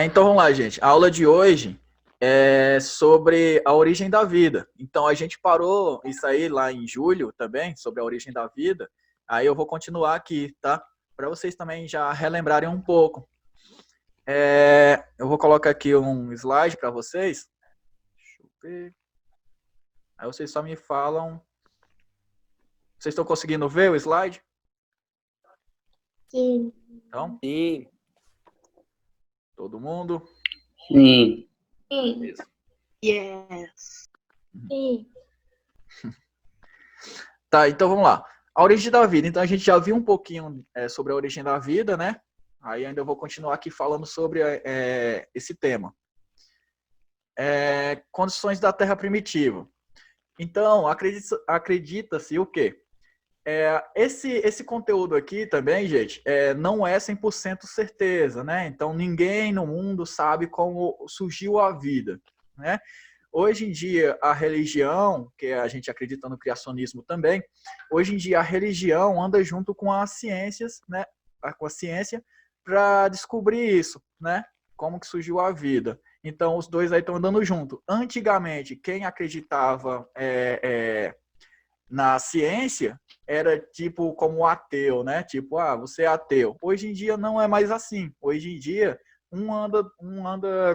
Então vamos lá, gente. A aula de hoje é sobre a origem da vida. Então a gente parou isso aí lá em julho também, sobre a origem da vida. Aí eu vou continuar aqui, tá? Para vocês também já relembrarem um pouco. Eu vou colocar aqui um slide para vocês. Deixa eu ver. Aí vocês só me falam. Vocês estão conseguindo ver o slide? Sim. Então, Sim. todo mundo? Sim. Sim. Yes. Sim. Tá, então vamos lá. A origem da vida. Então a gente já viu um pouquinho sobre a origem da vida, né? Aí ainda eu vou continuar aqui falando sobre esse tema. Condições da Terra primitiva. Então, acredita-se o quê? Esse conteúdo aqui também, gente, não é 100% certeza, né? Então, ninguém no mundo sabe como surgiu a vida, né? Hoje em dia, a religião, que a gente acredita no criacionismo também, hoje em dia a religião anda junto com as ciências, né? Com a ciência, para descobrir isso, né? Como que surgiu a vida. Então, os dois aí estão andando junto. Antigamente, quem acreditava na ciência era tipo como ateu, né? Tipo, você é ateu. Hoje em dia não é mais assim. Hoje em dia, um anda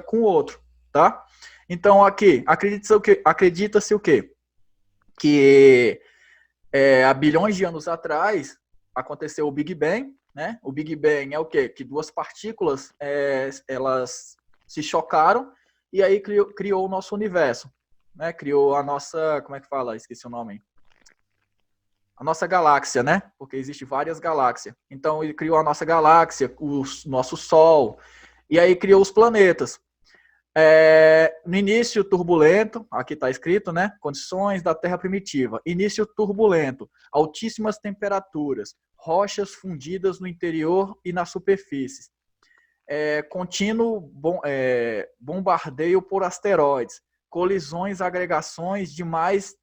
com o outro, tá? Então, aqui, acredita-se o quê? Que há bilhões de anos atrás aconteceu o Big Bang, né? O Big Bang é o quê? Que duas partículas elas se chocaram e aí criou o nosso universo, né? Criou a nossa, como é que fala? Esqueci o nome. A nossa galáxia, né? Porque existem várias galáxias. Então ele criou a nossa galáxia, o nosso Sol, e aí criou os planetas. No início turbulento, aqui está escrito, né? Condições da Terra primitiva. Início turbulento, altíssimas temperaturas, rochas fundidas no interior e na superfície. Contínuo bombardeio por asteroides, colisões, agregações de mais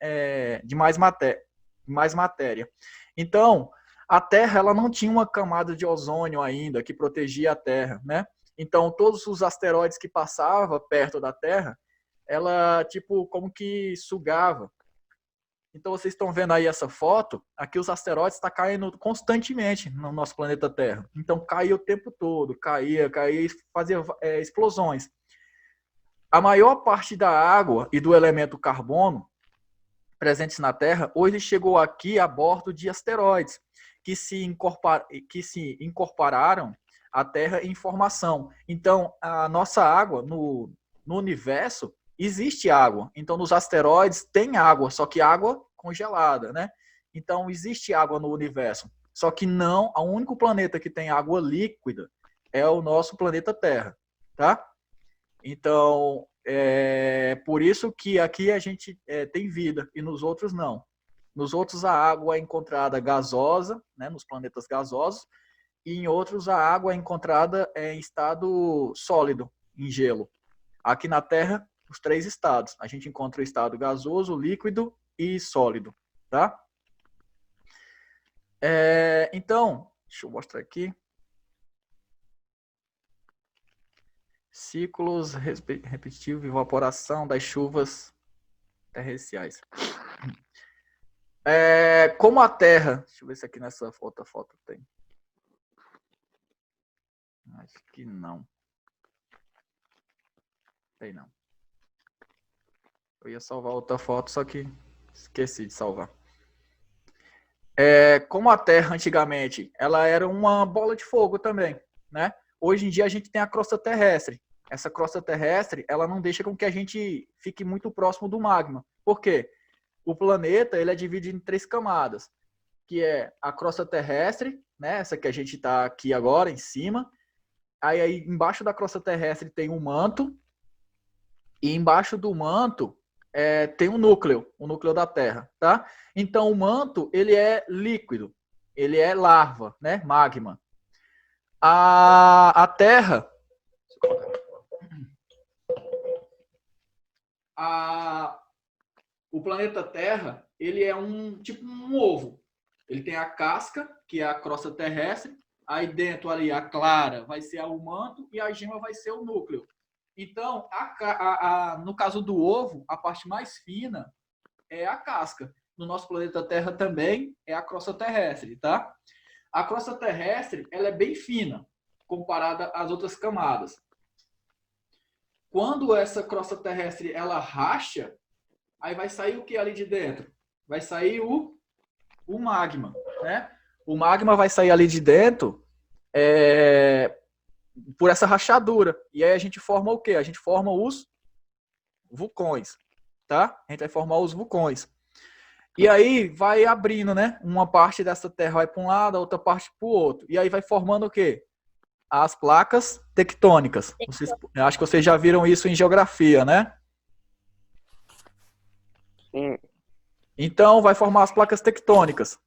matéria. Então, a Terra ela não tinha uma camada de ozônio ainda que protegia a Terra, né? Então, todos os asteroides que passavam perto da Terra, ela, tipo, como que sugava. Então, vocês estão vendo aí essa foto, aqui os asteroides estão caindo constantemente no nosso planeta Terra. Então, caía o tempo todo, caía e fazia explosões. A maior parte da água e do elemento carbono presentes na Terra, hoje chegou aqui a bordo de asteroides, que se incorporaram à Terra em formação. Então, a nossa água no universo, existe água. Então, nos asteroides tem água, só que água congelada, né? Então, existe água no universo. Só que não, o único planeta que tem água líquida é o nosso planeta Terra, tá? Então, por isso que aqui a gente tem vida e nos outros não. Nos outros a água é encontrada gasosa, né, nos planetas gasosos, e em outros a água é encontrada em estado sólido, em gelo. Aqui na Terra, os três estados. A gente encontra o estado gasoso, líquido e sólido, tá? Então, deixa eu mostrar aqui. Ciclos repetitivos, evaporação das chuvas terrestriais. Como a Terra... Deixa eu ver se aqui nessa outra foto tem. Acho que não. Tem não. Eu ia salvar outra foto, só que esqueci de salvar. Como a Terra antigamente, ela era uma bola de fogo também, né? Hoje em dia a gente tem a crosta terrestre. Essa crosta terrestre, ela não deixa com que a gente fique muito próximo do magma. Por quê? O planeta ele é dividido em 3 camadas, que é a crosta terrestre, né? Essa que a gente está aqui agora em cima. Aí embaixo da crosta terrestre tem um manto e embaixo do manto tem o núcleo da Terra, tá? Então o manto ele é líquido, ele é lava, né? Magma. A Terra o planeta Terra ele é tipo um ovo. Ele tem a casca, que é a crosta terrestre, Aí dentro ali a clara vai ser o manto e a gema vai ser o núcleo. Então, no caso do ovo, a parte mais fina é a casca. No nosso planeta Terra também é a crosta terrestre, tá? A crosta terrestre, ela é bem fina comparada às outras camadas. Quando essa crosta terrestre ela racha, aí vai sair o que ali de dentro? Vai sair o magma, né? O magma vai sair ali de dentro por essa rachadura. E aí a gente forma o quê? A gente forma os vulcões, tá? A gente vai formar os vulcões. E aí vai abrindo, né? Uma parte dessa terra vai para um lado, a outra parte para o outro. E aí vai formando o quê? As placas tectônicas. Eu acho que vocês já viram isso em geografia, né? Sim. Então vai formar as placas tectônicas.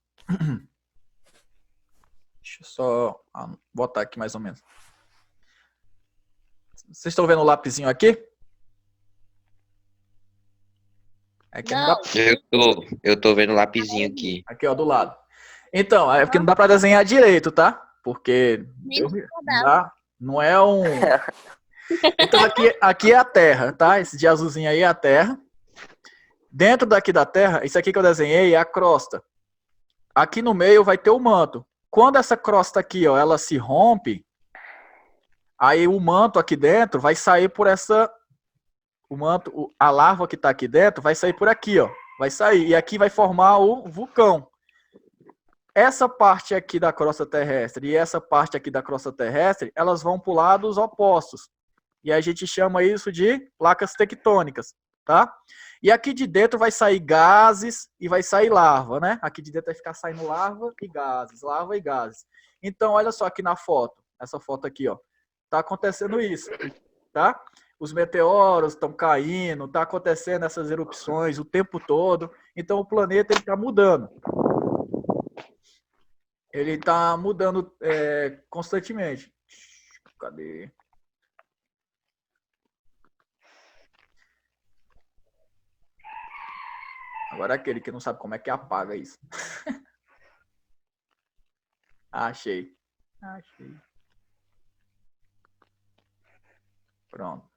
Deixa eu só botar aqui mais ou menos. Vocês estão vendo o lapisinho aqui? É que não dá... Eu tô vendo o lapisinho aqui. Aqui, ó, do lado. Então, é porque não dá para desenhar direito, tá? Porque não é um... Então, aqui é a Terra, tá? Esse de azulzinho aí é a Terra. Dentro daqui da Terra, isso aqui que eu desenhei é a crosta. Aqui no meio vai ter o manto. Quando essa crosta aqui, ó, ela se rompe, aí o manto aqui dentro vai sair por essa... O manto, a larva que está aqui dentro vai sair por aqui, ó. Vai sair. E aqui vai formar o vulcão. Essa parte aqui da crosta terrestre e essa parte aqui da crosta terrestre, elas vão para lados opostos. E a gente chama isso de placas tectônicas, tá? E aqui de dentro vai sair gases e vai sair larva, né? Aqui de dentro vai ficar saindo larva e gases. Então, olha só aqui na foto. Essa foto aqui, ó. Tá acontecendo isso, tá? Os meteoros estão caindo, está acontecendo essas erupções o tempo todo. Então, o planeta está mudando. Ele está mudando constantemente. Cadê? Agora aquele que não sabe como é que apaga isso. Achei. Pronto.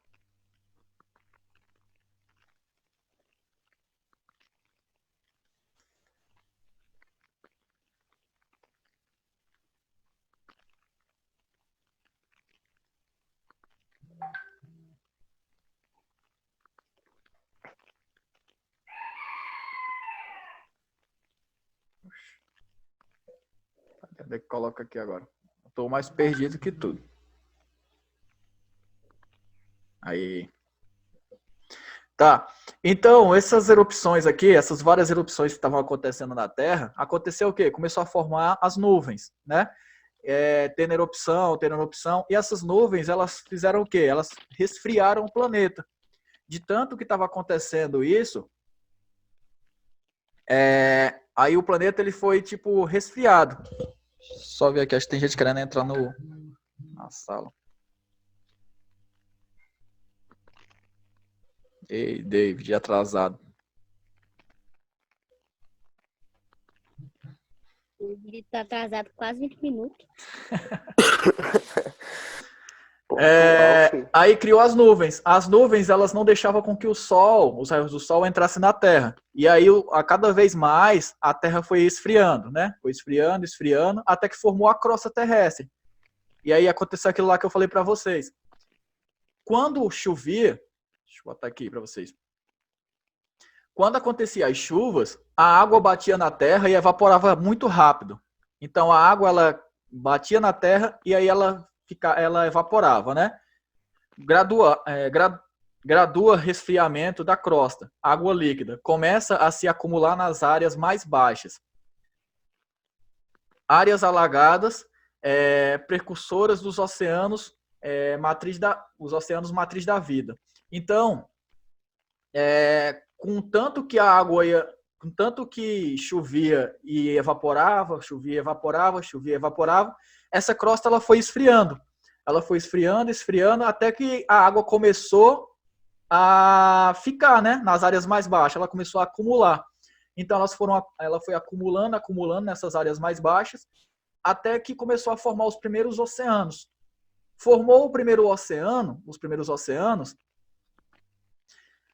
Cadê que coloca aqui agora? Estou mais perdido que tudo. Aí. Tá. Então, essas erupções aqui, essas várias erupções que estavam acontecendo na Terra, aconteceu o quê? Começou a formar as nuvens, né? Tendo erupção, e essas nuvens, elas fizeram o quê? Elas resfriaram o planeta. De tanto que estava acontecendo isso, aí o planeta ele foi, tipo, resfriado. Só ver aqui, acho que tem gente querendo entrar na sala. Ei, David, atrasado. Ele tá atrasado quase 20 minutos. Aí criou as nuvens. As nuvens, elas não deixavam com que o Sol, os raios do Sol entrassem na Terra. E aí, a cada vez mais, a Terra foi esfriando, né? Foi esfriando, até que formou a crosta terrestre. E aí aconteceu aquilo lá que eu falei para vocês. Quando chovia, deixa eu botar aqui para vocês. Quando acontecia as chuvas, a água batia na Terra e evaporava muito rápido. Então, a água, ela batia na Terra e aí ela evaporava, né? Gradua resfriamento da crosta, água líquida. Começa a se acumular nas áreas mais baixas. Áreas alagadas, precursoras dos oceanos, os oceanos matriz da vida. Então, com tanto que chovia e evaporava, essa crosta ela foi esfriando. Ela foi esfriando, até que a água começou a ficar, né, nas áreas mais baixas. Ela começou a acumular. Então, ela foi acumulando nessas áreas mais baixas. até que começou a formar os primeiros oceanos. Formou o primeiro oceano, os primeiros oceanos,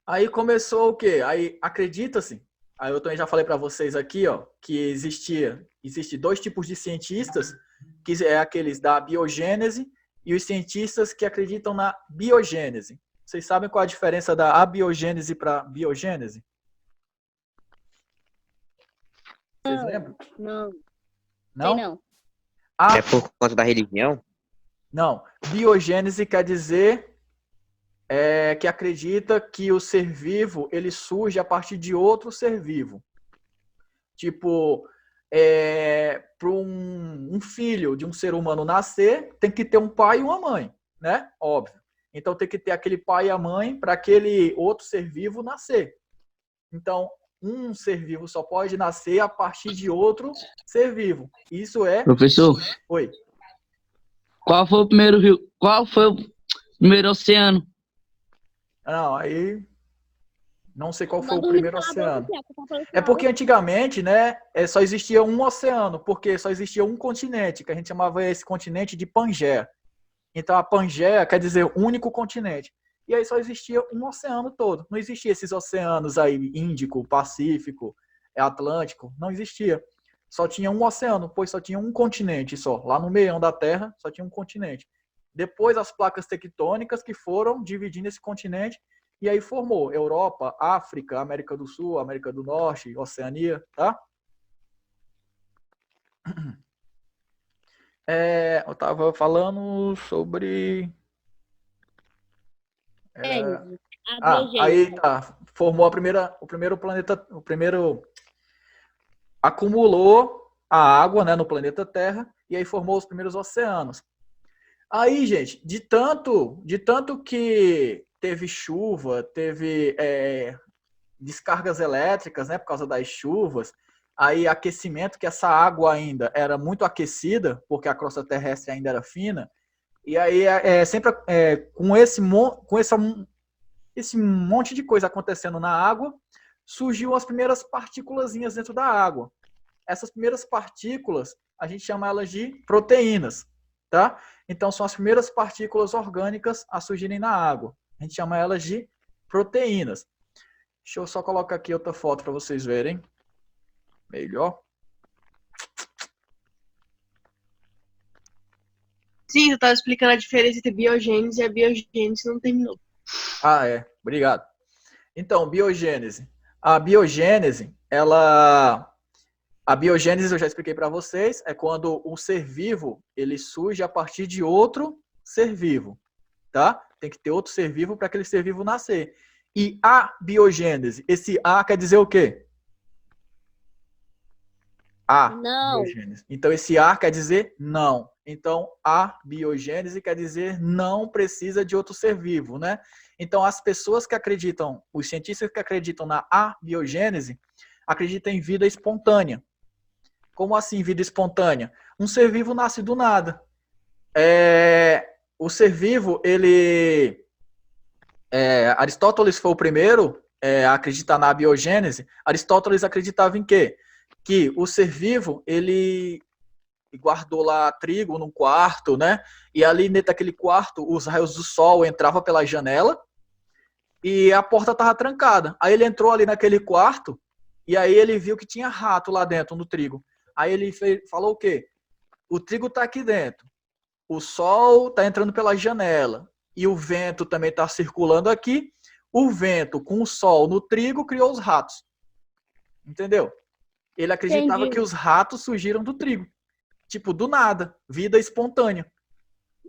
aí começou o quê? Aí acredita-se, aí eu também já falei para vocês aqui, ó, que existe dois tipos de cientistas, que é aqueles da biogênese e os cientistas que acreditam na biogênese. Vocês sabem qual a diferença da abiogênese para biogênese? Vocês lembram? Não, sei Não? não. A É por conta da religião? Não, biogênese quer dizer que acredita que o ser vivo ele surge a partir de outro ser vivo. Tipo, para um filho de um ser humano nascer, tem que ter um pai e uma mãe, né? Óbvio. Então tem que ter aquele pai e a mãe para aquele outro ser vivo nascer. Então, um ser vivo só pode nascer a partir de outro ser vivo. Isso é... Professor, Oi. qual foi o primeiro rio? Qual foi o primeiro oceano? Não, aí... Não sei qual foi o Manda um primeiro livro na boca, oceano. Tiago, tá falando É mal. porque antigamente, né, só existia um oceano, porque só existia um continente, que a gente chamava esse continente de Pangeia. Então a Pangeia quer dizer único continente. E aí só existia um oceano todo. Não existia esses oceanos aí, Índico, Pacífico, Atlântico, não existia. Só tinha um oceano, pois só tinha um continente só. Lá no meião da Terra só tinha um continente. Depois as placas tectônicas que foram dividindo esse continente e aí formou Europa, África, América do Sul, América do Norte, Oceania, tá? Eu estava falando sobre... Gênese, aí abiogênese. tá. Formou o primeiro planeta, acumulou a água, né, no planeta Terra e aí formou os primeiros oceanos. Aí, gente, de tanto que teve chuva, teve descargas elétricas, né, por causa das chuvas, aí aquecimento, que essa água ainda era muito aquecida, porque a crosta terrestre ainda era fina, e aí sempre com esse monte de coisa acontecendo na água, surgiu as primeiras partículazinhas dentro da água. Essas primeiras partículas, a gente chama elas de proteínas, tá? Então, são as primeiras partículas orgânicas a surgirem na água. A gente chama elas de proteínas. Deixa eu só colocar aqui outra foto para vocês verem. Melhor. Sim, eu tava explicando a diferença entre biogênese e a biogênese não terminou. Ah, obrigado. Então, biogênese. A biogênese, a biogênese eu já expliquei para vocês, é quando um ser vivo, ele surge a partir de outro ser vivo, tá? Tem que ter outro ser vivo para aquele ser vivo nascer. E a biogênese, esse A quer dizer o quê? A Não. biogênese. Então, esse A quer dizer não. Então, a biogênese quer dizer não precisa de outro ser vivo, né? Então, as pessoas que acreditam, os cientistas que acreditam na abiogênese, acreditam em vida espontânea. Como assim vida espontânea? Um ser vivo nasce do nada. O ser vivo, Aristóteles foi o primeiro a acreditar na biogênese. Aristóteles acreditava em quê? Que o ser vivo, ele guardou lá trigo num quarto, né? E ali dentro daquele quarto, os raios do sol entravam pela janela e a porta estava trancada. Aí ele entrou ali naquele quarto e aí ele viu que tinha rato lá dentro no trigo. Aí ele falou o quê? O trigo está aqui dentro. O sol está entrando pela janela e o vento também está circulando aqui. O vento com o sol no trigo criou os ratos. Entendeu? Ele acreditava Entendi. que os ratos surgiram do trigo. Tipo, do nada. Vida espontânea.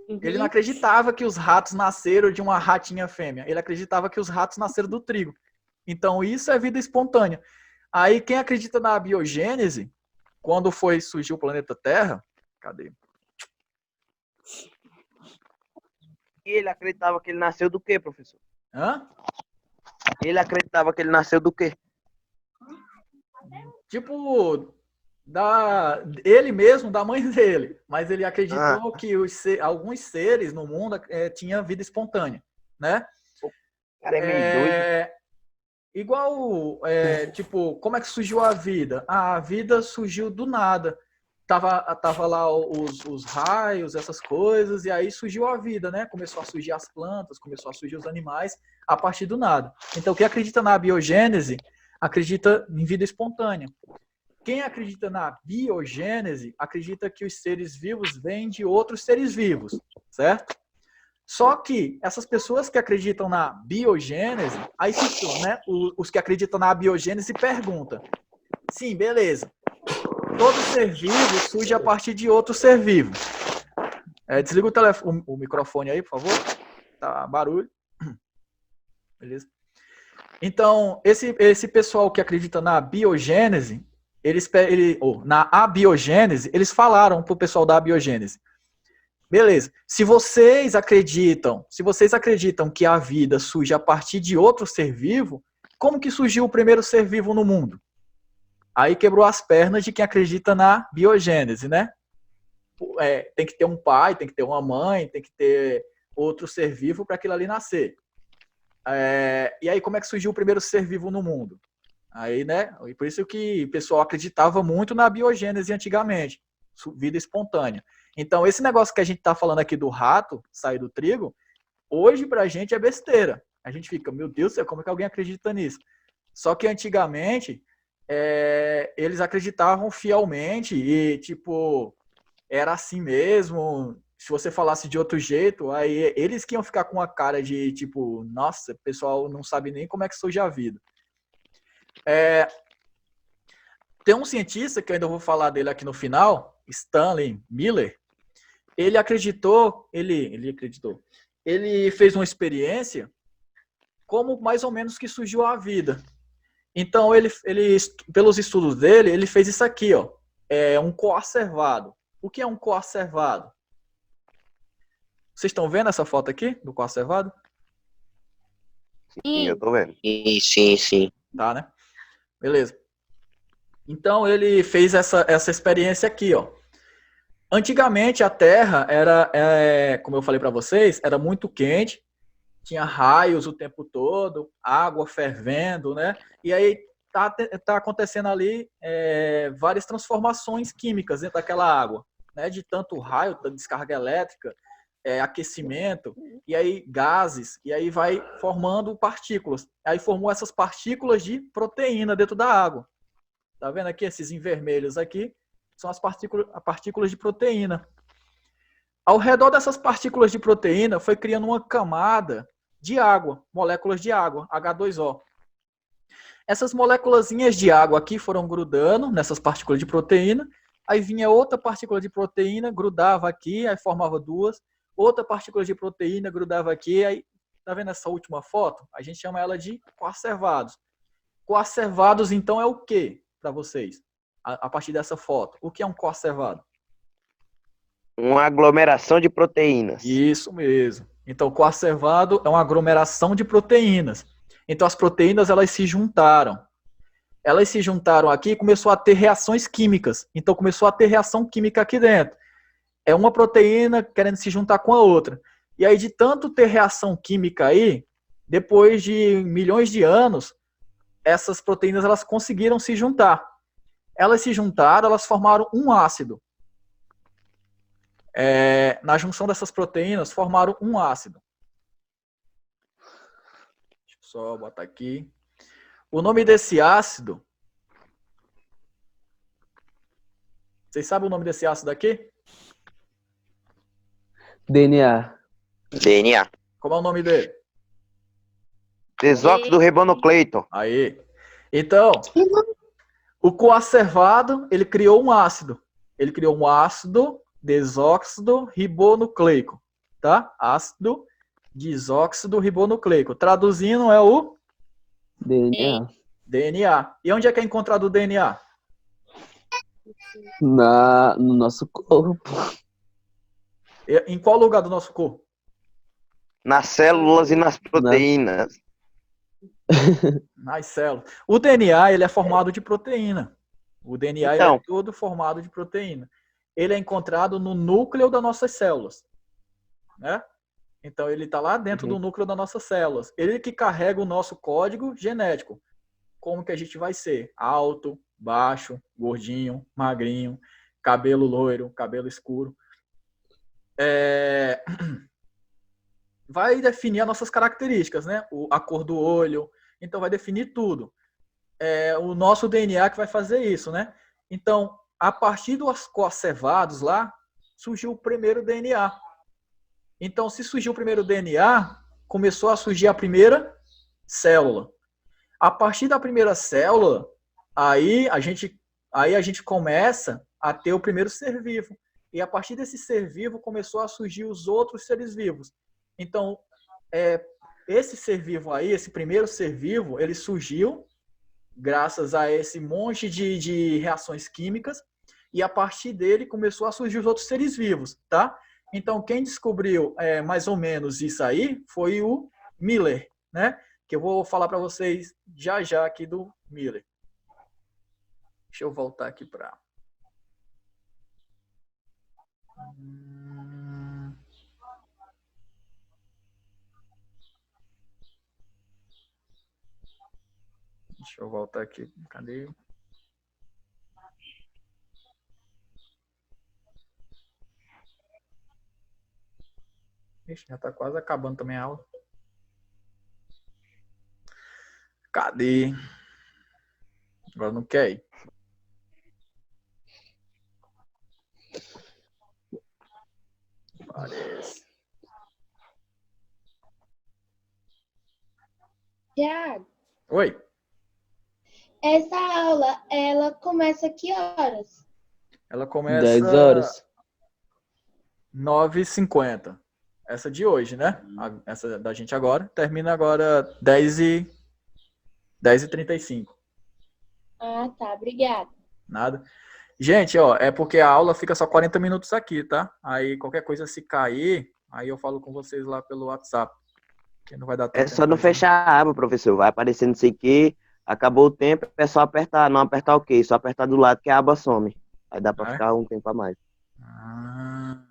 Uhum. Ele não acreditava que os ratos nasceram de uma ratinha fêmea. Ele acreditava que os ratos nasceram do trigo. Então, isso é vida espontânea. Aí, quem acredita na biogênese, quando surgiu o planeta Terra... Cadê? E ele acreditava que ele nasceu do quê, professor? Hã? Ele acreditava que ele nasceu do quê? Tipo, ele mesmo, da mãe dele. Mas ele acreditou que alguns seres no mundo tinham vida espontânea, né? O cara é meio doido. Igual, tipo, como é que surgiu a vida? A vida surgiu do nada. tava lá os raios, essas coisas, e aí surgiu a vida, né? Começou a surgir as plantas, começou a surgir os animais a partir do nada. Então, quem acredita na biogênese, acredita em vida espontânea. Quem acredita na biogênese, acredita que os seres vivos vêm de outros seres vivos, certo? Só que essas pessoas que acreditam na biogênese, aí ficam, né? Os que acreditam na biogênese perguntam: sim, beleza. Todo ser vivo surge a partir de outro ser vivo. Desliga o microfone aí, por favor. Tá barulho. Beleza? Então, esse pessoal que acredita na biogênese, na abiogênese, eles falaram pro pessoal da abiogênese: beleza, se vocês acreditam que a vida surge a partir de outro ser vivo, como que surgiu o primeiro ser vivo no mundo? Aí quebrou as pernas de quem acredita na biogênese, né? Tem que ter um pai, tem que ter uma mãe, tem que ter outro ser vivo para aquilo ali nascer. E aí, como é que surgiu o primeiro ser vivo no mundo? Aí, né? E por isso que o pessoal acreditava muito na biogênese antigamente, vida espontânea. Então, esse negócio que a gente está falando aqui do rato sair do trigo, hoje pra gente é besteira. A gente fica, meu Deus do céu, como é que alguém acredita nisso? Só que antigamente eles acreditavam fielmente e, tipo, era assim mesmo. Se você falasse de outro jeito, aí eles que iam ficar com a cara de, tipo, nossa, o pessoal não sabe nem como é que surge a vida. Tem um cientista, que eu ainda vou falar dele aqui no final, Stanley Miller. Ele acreditou, ele fez uma experiência como mais ou menos que surgiu a vida. Então, ele pelos estudos dele, ele fez isso aqui, ó. Um coacervado. O que é um coacervado? Vocês estão vendo essa foto aqui do coacervado? Sim, eu tô vendo. Sim. Tá, né? Beleza. Então, ele fez essa experiência aqui, ó. Antigamente, a Terra era, como eu falei para vocês, era muito quente, tinha raios o tempo todo, água fervendo, né? E aí tá acontecendo ali várias transformações químicas dentro daquela água, né? De tanto raio, da descarga elétrica, aquecimento, e aí gases, e aí vai formando partículas. Aí formou essas partículas de proteína dentro da água. Tá vendo aqui esses em vermelhos aqui? São as partículas de proteína. Ao redor dessas partículas de proteína foi criando uma camada de água, moléculas de água, H2O. Essas moléculazinhas de água aqui foram grudando nessas partículas de proteína, aí vinha outra partícula de proteína, grudava aqui, aí formava duas, outra partícula de proteína grudava aqui, aí tá vendo essa última foto? A gente chama ela de coacervados. Coacervados, então, é o quê para vocês? A partir dessa foto. O que é um coacervado? Uma aglomeração de proteínas. Isso mesmo. Então, coacervado é uma aglomeração de proteínas. Então, as proteínas, elas se juntaram. Elas se juntaram aqui e começou a ter reações químicas. Então, começou a ter reação química aqui dentro. É uma proteína querendo se juntar com a outra. E aí, de tanto ter reação química aí, depois de milhões de anos, essas proteínas, elas conseguiram se juntar. Elas se juntaram, elas formaram um ácido. Na junção dessas proteínas, formaram um ácido. Deixa eu só botar aqui. O nome desse ácido... Vocês sabem o nome desse ácido aqui? DNA. Como é o nome dele? Desóxido ribonucleico. Aí. Então, o coacervado, ele criou um ácido. Ele criou um ácido desóxido ribonucleico, tá? Ácido desóxido ribonucleico. Traduzindo, é o DNA. DNA. E onde é que é encontrado o DNA? No nosso corpo. Em qual lugar do nosso corpo? Nas células e nas proteínas. Nas células. O DNA, ele é formado de proteína. O DNA ele é todo formado de proteína. Ele é encontrado no núcleo das nossas células, né? Então, ele está lá dentro do núcleo das nossas células. Ele que carrega o nosso código genético. Como que a gente vai ser? Alto, baixo, gordinho, magrinho, cabelo loiro, cabelo escuro. Vai definir as nossas características, né? A cor do olho, então vai definir tudo. O nosso DNA que vai fazer isso, né? Então, a partir dos coacervados lá, surgiu o primeiro DNA. Então, se surgiu o primeiro DNA, começou a surgir a primeira célula. A partir da primeira célula, aí a gente começa a ter o primeiro ser vivo. E a partir desse ser vivo, começou a surgir os outros seres vivos. Então, esse ser vivo aí, esse primeiro ser vivo, ele surgiu graças a esse monte de reações químicas, e a partir dele começou a surgir os outros seres vivos, tá? Então, quem descobriu mais ou menos isso aí foi o Miller, né? Que eu vou falar para vocês já aqui do Miller. Deixa eu voltar aqui para... Deixa eu voltar aqui. Cadê? Ixi, já tá quase acabando também a aula. Cadê? Agora não quer ir. Parece. Tiago, Oi. essa aula, ela começa que horas? Ela começa 10 horas. 9h50. Essa de hoje, né? Essa da gente agora. Termina agora 10h35. Ah, tá, obrigada. Nada. Gente, ó, é porque a aula fica só 40 minutos aqui, tá? Aí qualquer coisa se cair, aí eu falo com vocês lá pelo WhatsApp. Que não vai dar tempo. É só não fechar a aba, professor. Vai aparecer não sei o que. Acabou o tempo, é só apertar. Não apertar o quê? Só apertar do lado que a aba some. Aí dá pra ficar um tempo a mais. Ah.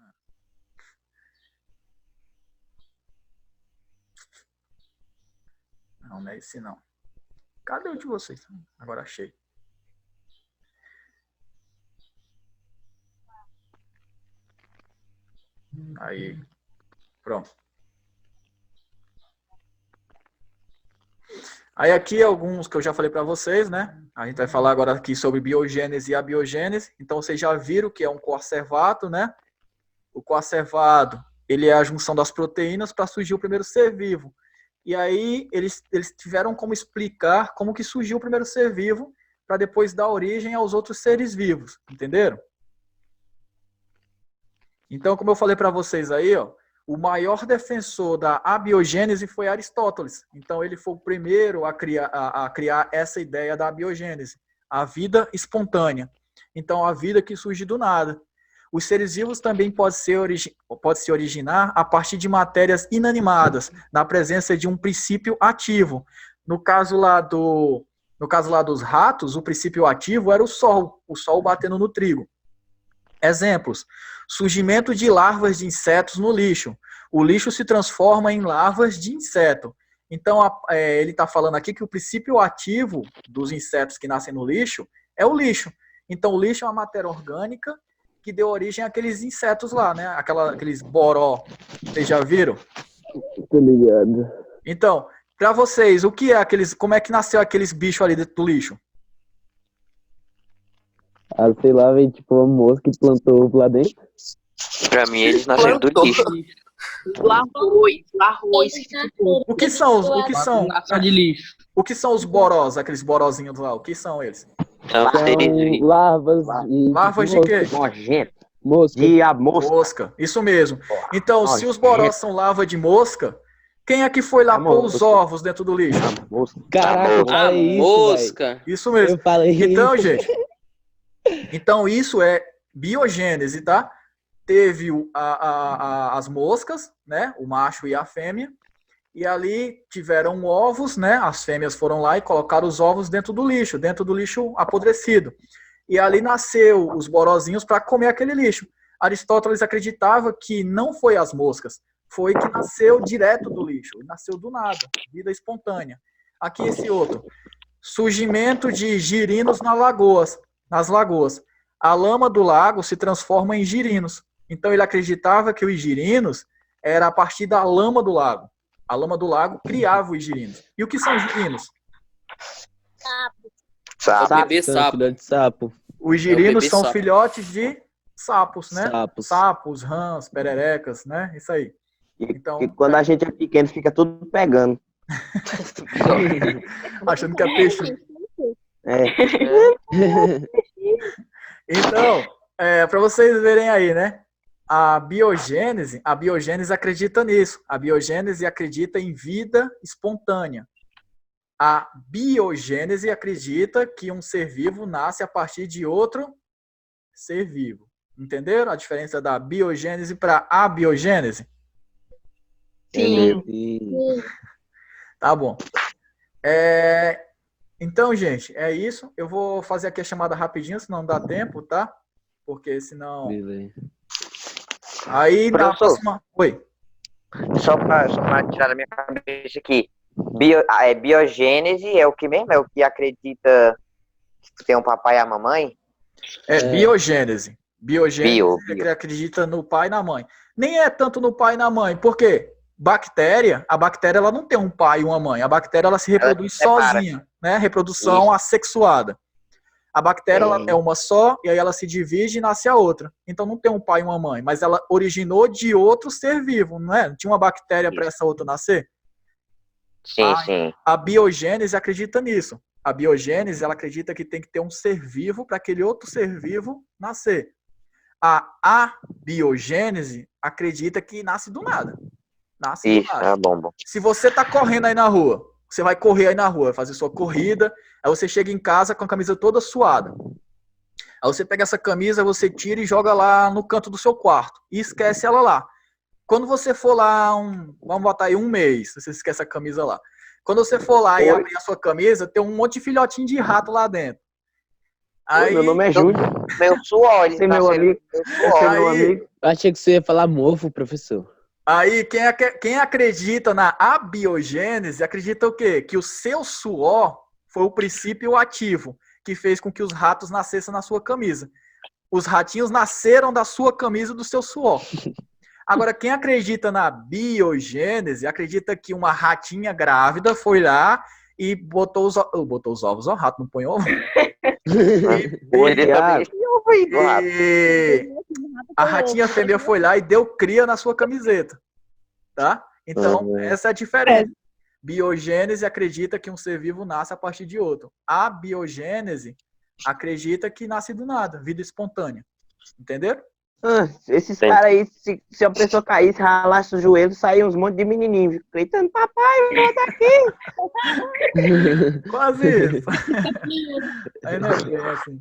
Não é esse não. Cadê o de vocês? Agora achei. Aí. Pronto. Aí aqui alguns que eu já falei para vocês, né? A gente vai falar agora aqui sobre biogênese e abiogênese. Então vocês já viram que é um coacervato, né? O coacervado, ele é a junção das proteínas para surgir o primeiro ser vivo. E aí eles tiveram como explicar como que surgiu o primeiro ser vivo para depois dar origem aos outros seres vivos, entenderam? Então, como eu falei para vocês aí, ó, o maior defensor da abiogênese foi Aristóteles. Então, ele foi o primeiro a criar essa ideia da abiogênese, a vida espontânea. Então, a vida que surge do nada. Os seres vivos também podem se originar a partir de matérias inanimadas, na presença de um princípio ativo. No caso lá dos ratos, o princípio ativo era o sol batendo no trigo. Exemplos: surgimento de larvas de insetos no lixo. O lixo se transforma em larvas de inseto. Então, ele está falando aqui que o princípio ativo dos insetos que nascem no lixo é o lixo. Então, o lixo é uma matéria orgânica que deu origem àqueles insetos lá, né? Aqueles boró. Vocês já viram? Tô ligado. Então, para vocês, o que é como é que nasceu aqueles bichos ali dentro do lixo? Ah, sei lá, veio tipo uma mosca e plantou ovo lá dentro. Pra mim, eles nasceram do lixo. Arroz. O que são? Caça de lixo. O que são os borós, aqueles borózinhos lá? O que são eles? São seres vivos. Larvas e... Larvas de quê? Nojento. Mosca. E a mosca. Mosca, isso mesmo. Então, se os borós são larva de mosca, quem é que foi lá pôr os ovos dentro do lixo? Caraca, eu A falei isso, mosca. velho. Isso mesmo. Eu falei Então, isso. gente, então isso é biogênese, tá? Teve as moscas, né? O macho e a fêmea. E ali tiveram ovos, né? As fêmeas foram lá e colocaram os ovos dentro do lixo apodrecido. E ali nasceu os borozinhos para comer aquele lixo. Aristóteles acreditava que não foi as moscas, foi que nasceu direto do lixo, nasceu do nada, vida espontânea. Aqui esse outro, surgimento de girinos nas lagoas. a lama do lago se transforma em girinos. Então ele acreditava que os girinos era a partir da lama do lago. A lama do lago criava os girinos. E o que são girinos? Sabe? Bebê sapo. Filhote de sapo. Os girinos bebê são sapo. filhotes de sapos, né? Sapos. Sapos, rãs, pererecas, né? Isso aí. E, Então, e quando a gente é pequeno, fica tudo pegando. achando que é peixe. É. Então, para vocês verem aí, né? A biogênese acredita nisso. A biogênese acredita em vida espontânea. A biogênese acredita que um ser vivo nasce a partir de outro ser vivo. Entenderam a diferença da biogênese para abiogênese? Sim. E Tá bom. Então, gente, é isso. Eu vou fazer aqui a chamada rapidinho, senão não dá tempo, tá? Porque senão... beleza. Aí, na Professor. próxima... Oi. Só pra tirar da minha cabeça aqui. Biogênese é o que mesmo? É o que acredita que tem um papai e a mamãe? Biogênese. Biogênese Bio. é que acredita no pai e na mãe. Nem é tanto no pai e na mãe. Por quê? A bactéria ela não tem um pai e uma mãe. A bactéria ela se reproduz se separa. sozinha, né? Reprodução assexuada. A bactéria ela é uma só e aí ela se divide e nasce a outra. Então não tem um pai e uma mãe, mas ela originou de outro ser vivo, não é? Não tinha uma bactéria para essa outra nascer? Sim, sim. A biogênese acredita nisso. A biogênese ela acredita que tem que ter um ser vivo para aquele outro ser vivo nascer. A abiogênese acredita que nasce do nada. Nasce do Isso, nada. é bom. Se você tá correndo aí na rua, você vai correr aí na rua, fazer sua corrida, aí você chega em casa com a camisa toda suada. Aí você pega essa camisa, você tira e joga lá no canto do seu quarto e esquece ela lá. Quando você for lá, vamos botar aí um mês, você esquece a camisa lá. Quando você for lá e abrir a sua camisa, tem um monte de filhotinho de rato lá dentro. Aí, Meu nome é Júnior. Meu suor, ele Esse é tá meu sendo- amigo. meu Esse é suor. meu Aí- amigo. Eu achei que você ia falar mofo, professor. Aí, quem acredita na abiogênese, acredita o quê? Que o seu suor foi o princípio ativo que fez com que os ratos nascessem na sua camisa. Os ratinhos nasceram da sua camisa e do seu suor. Agora, quem acredita na biogênese, acredita que uma ratinha grávida foi lá e botou os ovos. Ó, o rato não põe ovo. Ele também- E a ratinha fêmea foi lá e deu cria na sua camiseta. Tá? Então, essa é a diferença. Biogênese acredita que um ser vivo nasce a partir de outro. A biogênese acredita que nasce do nada, vida espontânea. Entenderam? Esses Sim. caras aí, se a pessoa caísse, ralasse o joelho, saía uns monte de menininhos gritando, papai, volta aqui. Quase isso. Aí não é bem assim.